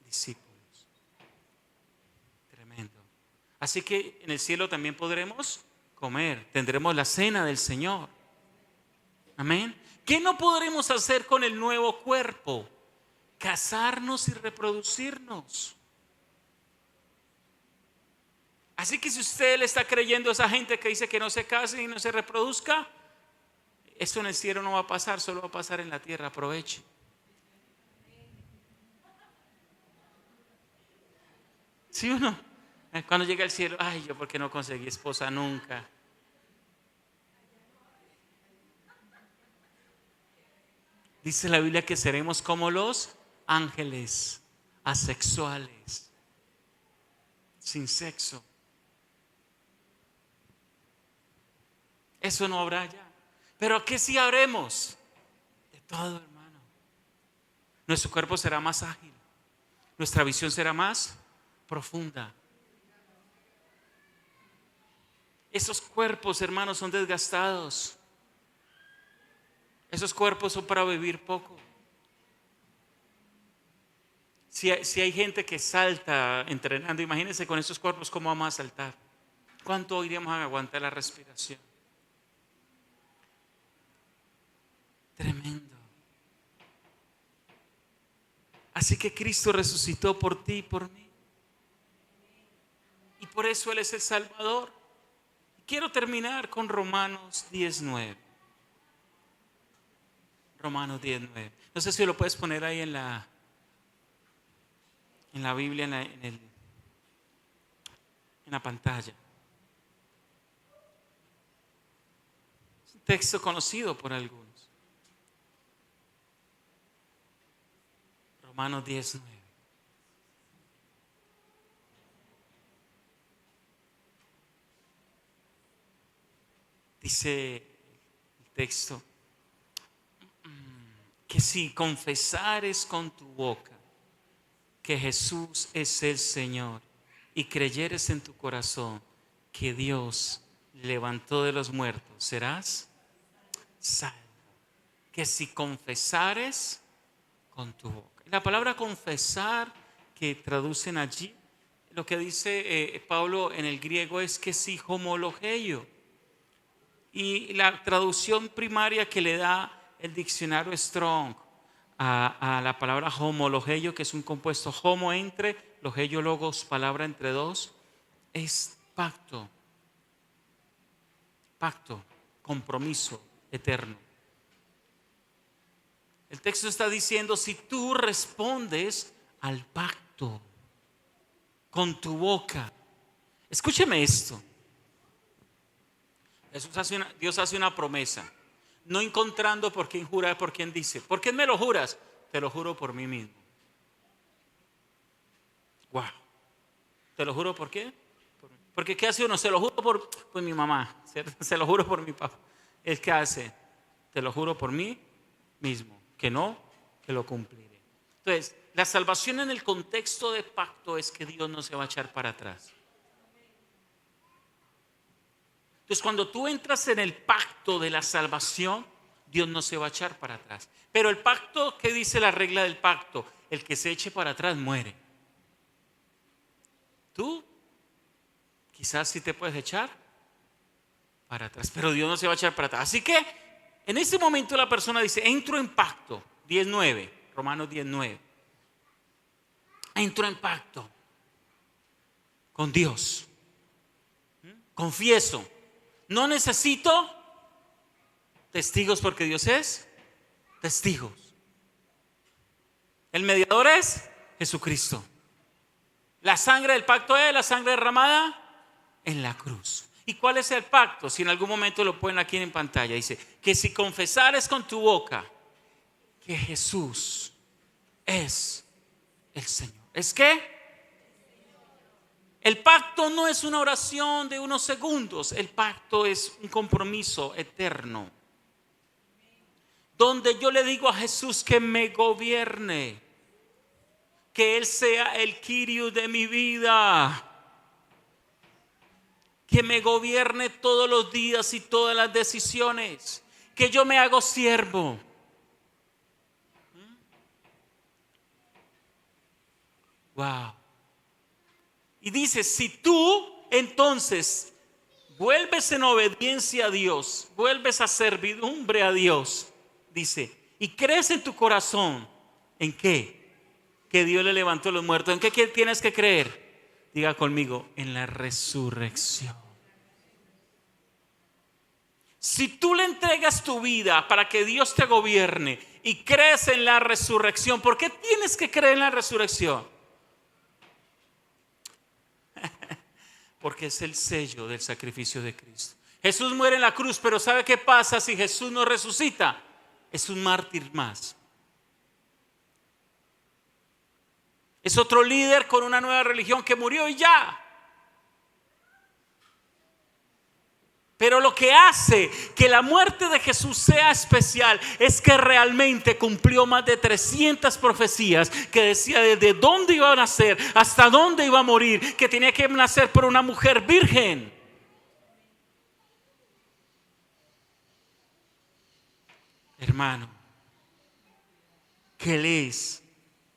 S1: discípulos. Tremendo. Así que en el cielo también podremos comer. Tendremos la cena del Señor. Amén. ¿Qué no podremos hacer con el nuevo cuerpo? Casarnos y reproducirnos. Así que si usted le está creyendo a esa gente que dice que no se case y no se reproduzca, eso en el cielo no va a pasar, solo va a pasar en la tierra. Aproveche. ¿Sí o no? Cuando llega al cielo, ay, yo porque no conseguí esposa nunca. Dice la Biblia que seremos como los ángeles, asexuales, sin sexo. Eso no habrá ya. Pero ¿qué sí habremos? De todo, hermano. Nuestro cuerpo será más ágil. Nuestra visión será más profunda. Esos cuerpos, hermanos, son desgastados. Esos cuerpos son para vivir poco. Si hay gente que salta entrenando, imagínense con esos cuerpos cómo vamos a saltar. ¿Cuánto iremos a aguantar la respiración? Tremendo. Así que Cristo resucitó por ti y por mí. Y por eso Él es el Salvador. Quiero terminar con Romanos 19. Romanos 19. No sé si lo puedes poner ahí en la Biblia, en la pantalla. Es un texto conocido por algunos. Romanos 19. Dice el texto que si confesares con tu boca que Jesús es el Señor y creyeres en tu corazón que Dios levantó de los muertos, serás salvo. Que si confesares con tu boca. La palabra confesar que traducen allí, lo que dice Pablo en el griego es que si homologeio. Y la traducción primaria que le da el diccionario Strong a la palabra homologeio, que es un compuesto homo entre, logeio logos, palabra entre dos, es pacto, compromiso eterno. El texto está diciendo, si tú respondes al pacto con tu boca, escúcheme esto. Dios hace una promesa, no encontrando por quién jurar, por quién dice. ¿Por quién me lo juras? Te lo juro por mí mismo. Wow. ¿Te lo juro por qué? Porque ¿qué hace uno? Se lo juro por mi mamá, ¿cierto? Se lo juro por mi papá. ¿El qué hace? Te lo juro por mí mismo. Que no, que lo cumpliré. Entonces, la salvación en el contexto de pacto es que Dios no se va a echar para atrás. Entonces, cuando tú entras en el pacto de la salvación, Dios no se va a echar para atrás. Pero el pacto, ¿qué dice la regla del pacto? El que se eche para atrás muere. Tú quizás sí te puedes echar para atrás, pero Dios no se va a echar para atrás. Así que en ese momento la persona dice, entro en pacto. 10:9, Romanos 10:9. Entro en pacto con Dios. Confieso. No necesito testigos porque Dios es testigos. El mediador es Jesucristo. La sangre del pacto es la sangre derramada en la cruz. ¿Y cuál es el pacto? Si en algún momento lo ponen aquí en pantalla, dice que si confesares con tu boca que Jesús es el Señor. ¿Es qué? El pacto no es una oración de unos segundos, el pacto es un compromiso eterno. Donde yo le digo a Jesús que me gobierne, que Él sea el Kyrios de mi vida, que me gobierne todos los días y todas las decisiones, que yo me hago siervo. Wow. Y dice, si tú entonces vuelves en obediencia a Dios, vuelves a servidumbre a Dios, dice, y crees en tu corazón, ¿en qué? Que Dios le levantó a los muertos. ¿En qué tienes que creer? Diga conmigo, en la resurrección. Si tú le entregas tu vida para que Dios te gobierne y crees en la resurrección, ¿por qué tienes que creer en la resurrección? Porque es el sello del sacrificio de Cristo. Jesús muere en la cruz, pero ¿sabe qué pasa si Jesús no resucita? Es un mártir más. Es otro líder con una nueva religión que murió y ya. Pero lo que hace que la muerte de Jesús sea especial es que realmente cumplió más de 300 profecías que decía desde dónde iba a nacer, hasta dónde iba a morir, que tenía que nacer por una mujer virgen. Hermano, que Él es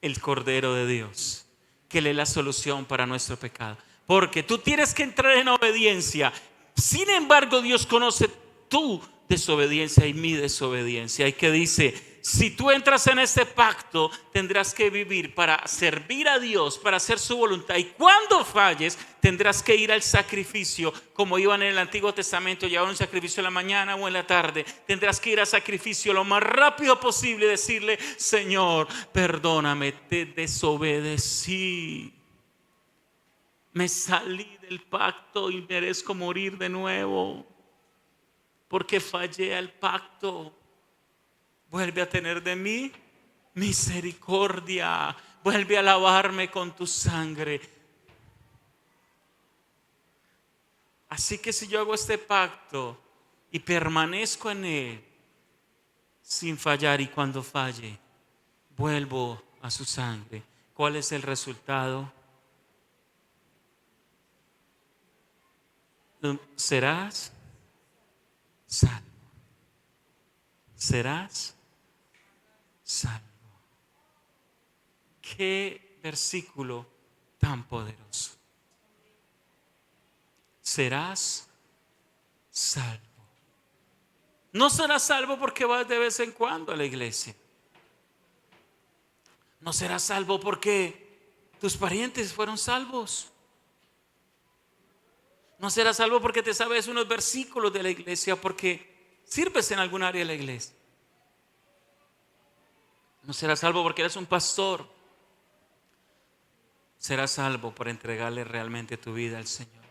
S1: el Cordero de Dios, que Él es la solución para nuestro pecado. Porque tú tienes que entrar en obediencia. Sin embargo, Dios conoce tu desobediencia y mi desobediencia. Y que dice, si tú entras en este pacto, tendrás que vivir para servir a Dios, para hacer su voluntad. Y cuando falles, tendrás que ir al sacrificio, como iban en el Antiguo Testamento, llevaban un sacrificio en la mañana o en la tarde. Tendrás que ir al sacrificio lo más rápido posible y decirle, Señor, perdóname, te desobedecí. Me salí del pacto y merezco morir de nuevo porque fallé al pacto. Vuelve a tener de mí misericordia. Vuelve a lavarme con tu sangre. Así que si yo hago este pacto y permanezco en él sin fallar, y cuando falle, vuelvo a su sangre, ¿cuál es el resultado? Serás salvo. Serás salvo. Qué versículo tan poderoso. Serás salvo. No serás salvo porque vas de vez en cuando a la iglesia. No serás salvo porque tus parientes fueron salvos. No serás salvo porque te sabes unos versículos de la iglesia, porque sirves en algún área de la iglesia. No serás salvo porque eres un pastor. Serás salvo por entregarle realmente tu vida al Señor.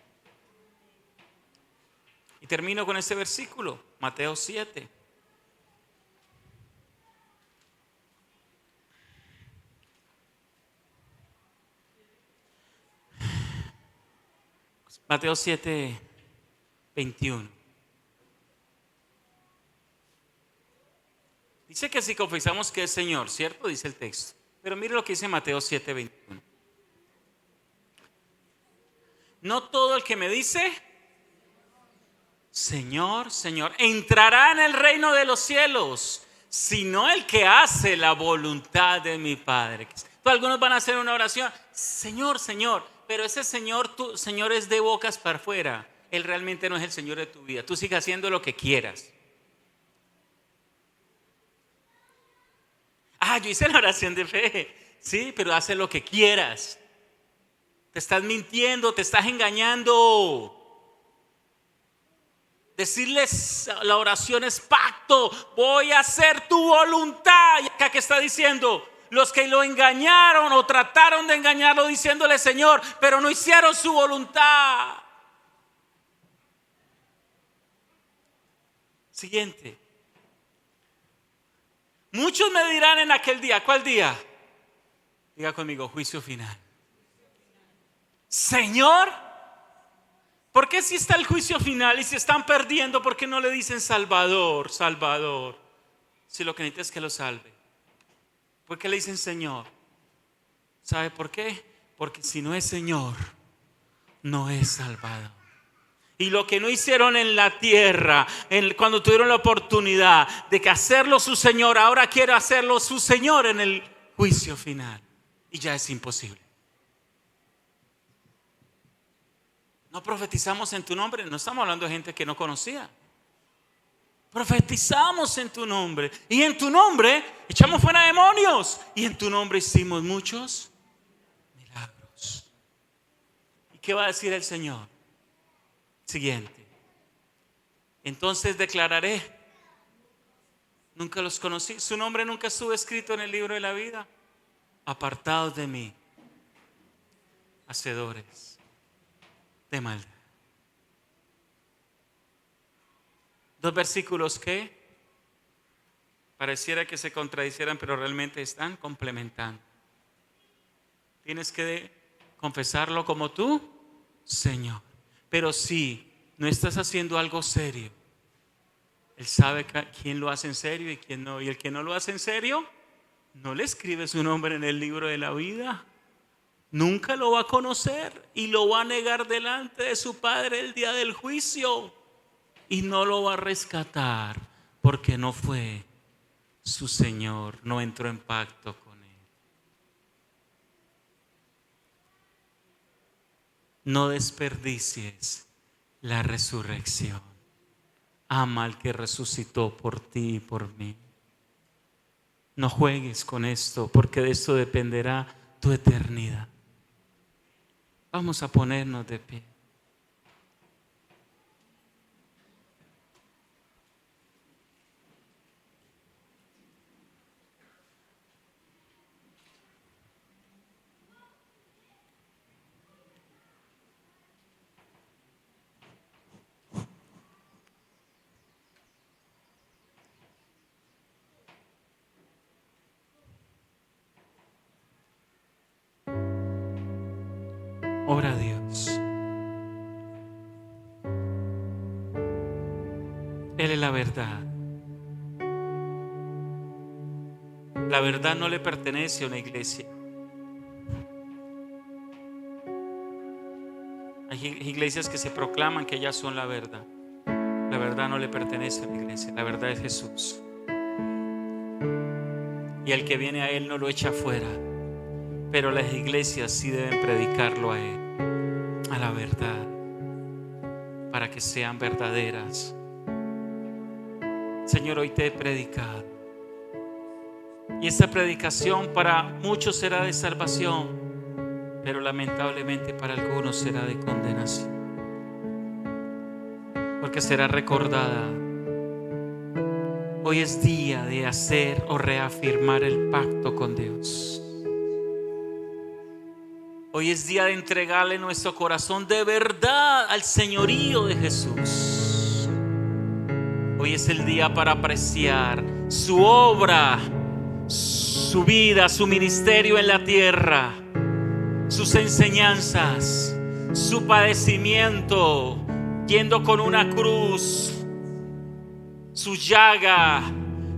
S1: Y termino con este versículo, Mateo 7. Mateo 7, 21. Dice que si confesamos que es Señor, ¿cierto? Dice el texto. Pero mire lo que dice Mateo 7, 21. No todo el que me dice, Señor, Señor, entrará en el reino de los cielos, sino el que hace la voluntad de mi Padre. Algunos van a hacer una oración, Señor, Señor, pero ese Señor, tu Señor es de bocas para afuera. Él realmente no es el Señor de tu vida. Tú sigas haciendo lo que quieras. Yo hice la oración de fe. Sí, pero hace lo que quieras. Te estás mintiendo, te estás engañando. Decirles la oración es pacto. Voy a hacer tu voluntad. Y acá que está diciendo, los que lo engañaron o trataron de engañarlo diciéndole Señor, pero no hicieron su voluntad. Siguiente. Muchos me dirán en aquel día, ¿cuál día? Diga conmigo, juicio final. Señor, ¿por qué si está el juicio final y si están perdiendo, por qué no le dicen Salvador, Salvador? Si lo que necesita es que lo salve. ¿Por qué le dicen Señor? ¿Sabe por qué? Porque si no es Señor, no es Salvador. Y lo que no hicieron en la tierra, cuando tuvieron la oportunidad de hacerlo su Señor, ahora quiere hacerlo su Señor en el juicio final. Y ya es imposible. No profetizamos en tu nombre. No estamos hablando de gente que no conocía. Profetizamos en tu nombre. Y en tu nombre echamos fuera demonios. Y en tu nombre hicimos muchos milagros. ¿qué va a decir el Señor? Siguiente. Entonces declararé, nunca los conocí, su nombre nunca estuvo escrito en el libro de la vida. Apartados de mí, hacedores de maldad. Dos versículos que pareciera que se contradicieran, pero realmente están complementando. Tienes que confesarlo como tú, Señor. Pero si no estás haciendo algo serio, Él sabe quién lo hace en serio y quién no. Y el que no lo hace en serio, no le escribe su nombre en el libro de la vida. Nunca lo va a conocer y lo va a negar delante de su Padre el día del juicio. Y no lo va a rescatar porque no fue su Señor, no entró en pacto con Él. No desperdicies la resurrección. Ama al que resucitó por ti y por mí. No juegues con esto, porque de esto dependerá tu eternidad. Vamos a ponernos de pie. Ora a Dios. Él es la verdad. La verdad no le pertenece a una iglesia. Hay iglesias que se proclaman que ellas son la verdad. La verdad no le pertenece a una iglesia. La verdad es Jesús. Y el que viene a Él no lo echa fuera. Pero las iglesias sí deben predicarlo a Él, a la verdad, para que sean verdaderas. Señor, hoy te he predicado. Y esta predicación para muchos será de salvación, pero lamentablemente para algunos será de condenación. Porque será recordada. Hoy es día de hacer o reafirmar el pacto con Dios. Hoy es día de entregarle nuestro corazón de verdad al señorío de Jesús. Hoy es el día para apreciar su obra, su vida, su ministerio en la tierra, sus enseñanzas, su padecimiento, yendo con una cruz, su llaga,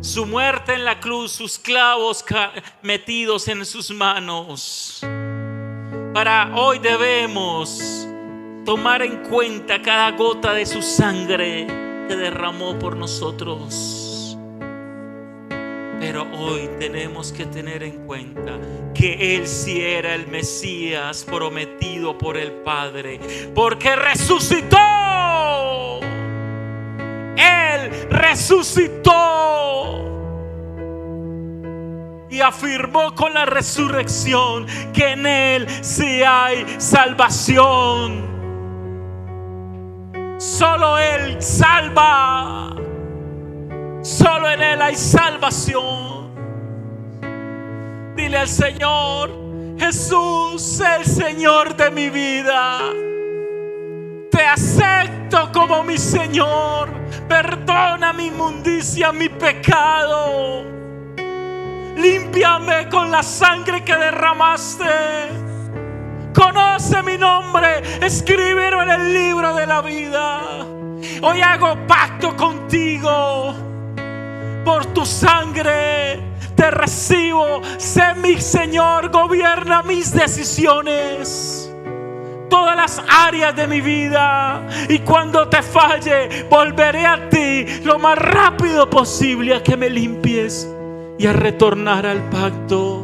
S1: su muerte en la cruz, sus clavos metidos en sus manos. Para hoy debemos tomar en cuenta cada gota de su sangre que derramó por nosotros. Pero hoy tenemos que tener en cuenta que Él sí era el Mesías prometido por el Padre, porque resucitó. Él resucitó. Y afirmó con la resurrección que en Él sí hay salvación. Solo Él salva. Solo en Él hay salvación. Dile al Señor: Jesús, el Señor de mi vida. Te acepto como mi Señor. Perdona mi inmundicia, mi pecado. Límpiame con la sangre que derramaste. Conoce mi nombre, escríbelo en el libro de la vida. Hoy hago pacto contigo. Por tu sangre te recibo. Sé mi Señor, gobierna mis decisiones, todas las áreas de mi vida. Y cuando te falle, volveré a ti lo más rápido posible, a que me limpies y a retornar al pacto.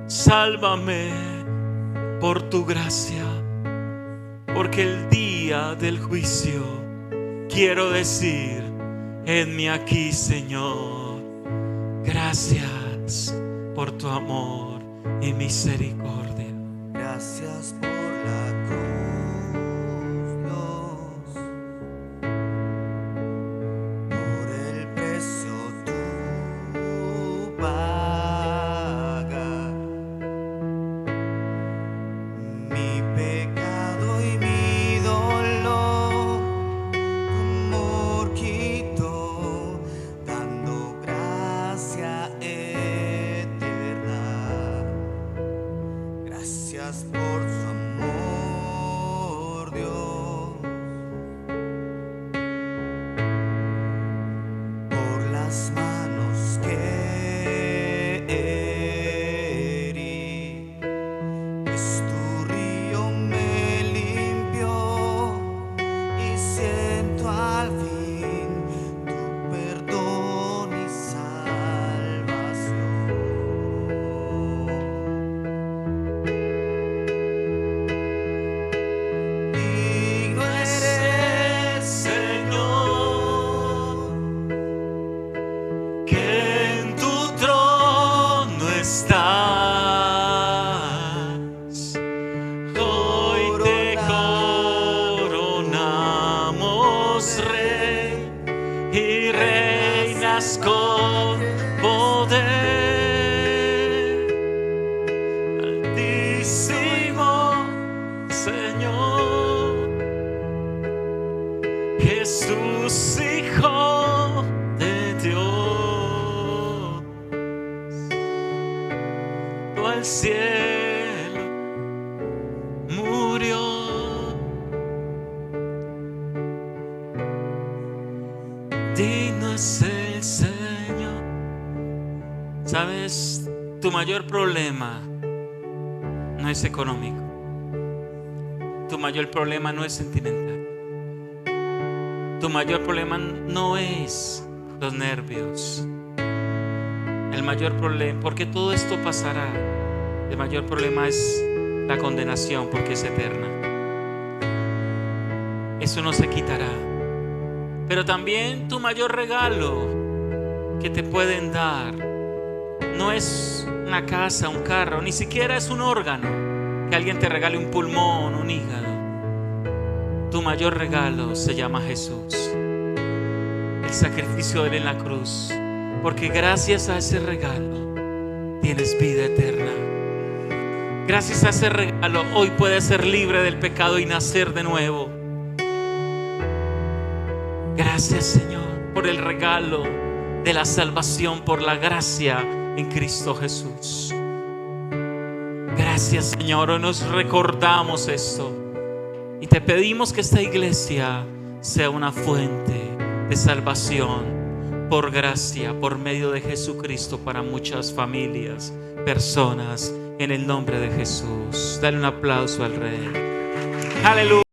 S1: Sálvame por tu gracia, porque el día del juicio quiero decir: henme aquí, Señor. Gracias por tu amor y misericordia.
S2: Gracias por la las manos que herí, pues tu río me limpió y siento al fin tu perdón y salvación. Digno eres, Señor, que en tu trono estás. Hoy te coronamos, Rey, y reinas con poder. Altísimo Señor, Jesús, Hijo de Dios, tú al cielo murió. Digno es el Señor.
S1: ¿Sabes? Tu mayor problema no es económico. Tu mayor problema no es sentimental. Tu mayor problema no es los nervios. El mayor problema, porque todo esto pasará. El mayor problema es la condenación, porque es eterna. Eso no se quitará. Pero también tu mayor regalo que te pueden dar no es una casa, un carro, ni siquiera es un órgano, que alguien te regale un pulmón, un hígado. Tu mayor regalo se llama Jesús, el sacrificio de Él en la cruz, porque gracias a ese regalo tienes vida eterna. Gracias a ese regalo hoy puedes ser libre del pecado y nacer de nuevo. Gracias, Señor, por el regalo de la salvación, por la gracia en Cristo Jesús. Gracias, Señor, hoy nos recordamos esto y te pedimos que esta iglesia sea una fuente de salvación por gracia, por medio de Jesucristo, para muchas familias, personas, en el nombre de Jesús. Dale un aplauso al Rey. Aleluya.